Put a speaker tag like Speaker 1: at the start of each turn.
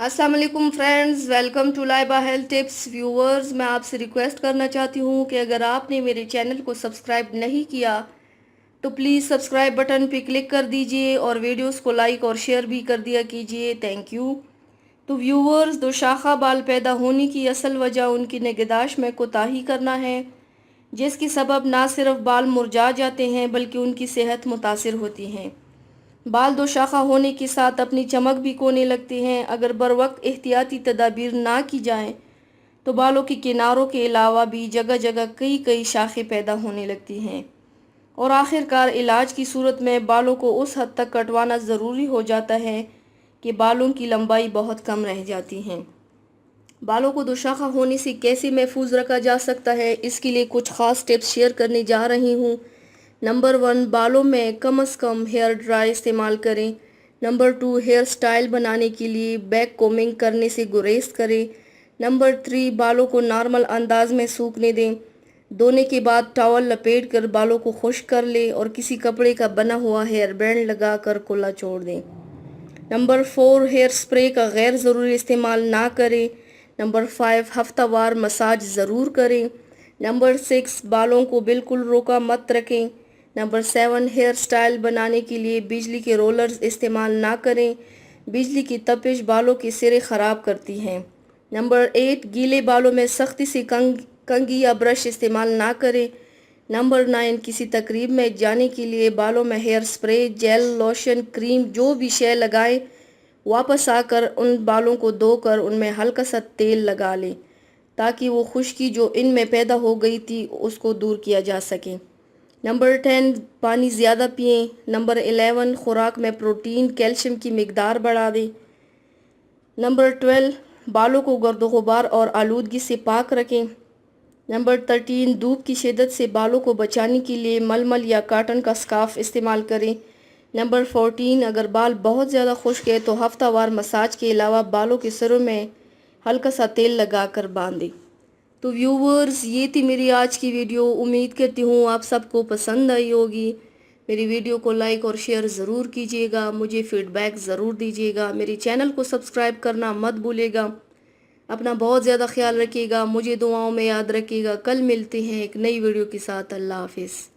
Speaker 1: अस्सलाम वालेकुम friends, welcome to Laiba health tips. Viewers, मैं आपसे रिक्वेस्ट करना चाहती हूँ कि अगर आपने मेरे चैनल को सब्सक्राइब नहीं किया तो प्लीज़ सब्सक्राइब बटन पे क्लिक कर दीजिए और वीडियोस को लाइक और शेयर भी कर दिया कीजिए। Thank you. तो व्यूवर्स, दोशाखा बाल पैदा होने की असल वजह उनकी निगहदाश्त में कोताही करना है, जिसकी सबब ना सिर्फ बाल मुरझा जाते हैं बल्कि उनकी सेहत मुतासिर होती है। बाल दोशाखा होने के साथ अपनी चमक भी खोने लगते हैं। अगर बर वक्त एहतियाती तदाबीर ना की जाएं तो बालों के किनारों के अलावा भी जगह जगह कई कई शाखें पैदा होने लगती हैं और आखिरकार इलाज की सूरत में बालों को उस हद तक कटवाना ज़रूरी हो जाता है कि बालों की लंबाई बहुत कम रह जाती हैं। बालों को दोशाखा होने से कैसे महफूज रखा जा सकता है, इसके लिए कुछ ख़ास टिप्स शेयर करने जा रही हूँ। नंबर 1, बालों में कम से कम हेयर ड्राई इस्तेमाल करें। नंबर 2, हेयर स्टाइल बनाने के लिए बैक कोमिंग करने से गुरेज करें। नंबर 3, बालों को नॉर्मल अंदाज में सूखने दें। धोने के बाद टॉवल लपेट कर बालों को खुश्क कर लें और किसी कपड़े का बना हुआ हेयर बैंड लगा कर खुला छोड़ दें। नंबर 4, हेयर स्प्रे का गैर ज़रूरी इस्तेमाल ना करें। नंबर 5, हफ्तावार मसाज ज़रूर करें। नंबर 6, बालों को बिल्कुल रोका मत रखें। नंबर 7, हेयर स्टाइल बनाने के लिए बिजली के रोलर्स इस्तेमाल ना करें। बिजली की तपिश बालों के सिरे ख़राब करती हैं। नंबर 8, गीले बालों में सख्ती से कंघी या ब्रश इस्तेमाल ना करें। नंबर 9, किसी तकरीब में जाने के लिए बालों में hair spray, gel, lotion, cream जो भी शय लगाएं, वापस आकर उन बालों को धोकर उनमें हल्का सा तेल लगा लें ताकि वो खुश्की जो इनमें पैदा हो गई थी उसको दूर किया जा सके। नंबर 10, पानी ज़्यादा पिएं। नंबर 11, खुराक में प्रोटीन, कैल्शियम की मिकदार बढ़ा दें। नंबर 12, बालों को गर्द गुबार और आलूदगी से पाक रखें। नंबर 13, धूप की शिद्दत से बालों को बचाने के लिए मलमल या कॉटन का स्कार्फ इस्तेमाल करें। नंबर 14, अगर बाल बहुत ज़्यादा खुश्क है तो हफ्तावार मसाज के अलावा बालों के सिरों में हल्का सा तेल लगा कर बांधें। तो व्यूवर्स, ये थी मेरी आज की वीडियो। उम्मीद करती हूँ आप सबको पसंद आई होगी। मेरी वीडियो को लाइक और शेयर ज़रूर कीजिएगा, मुझे फीडबैक ज़रूर दीजिएगा। मेरे चैनल को सब्सक्राइब करना मत भूलिएगा। अपना बहुत ज़्यादा ख्याल रखिएगा, मुझे दुआओं में याद रखिएगा। कल मिलते हैं एक नई वीडियो के साथ। अल्लाह हाफिज़।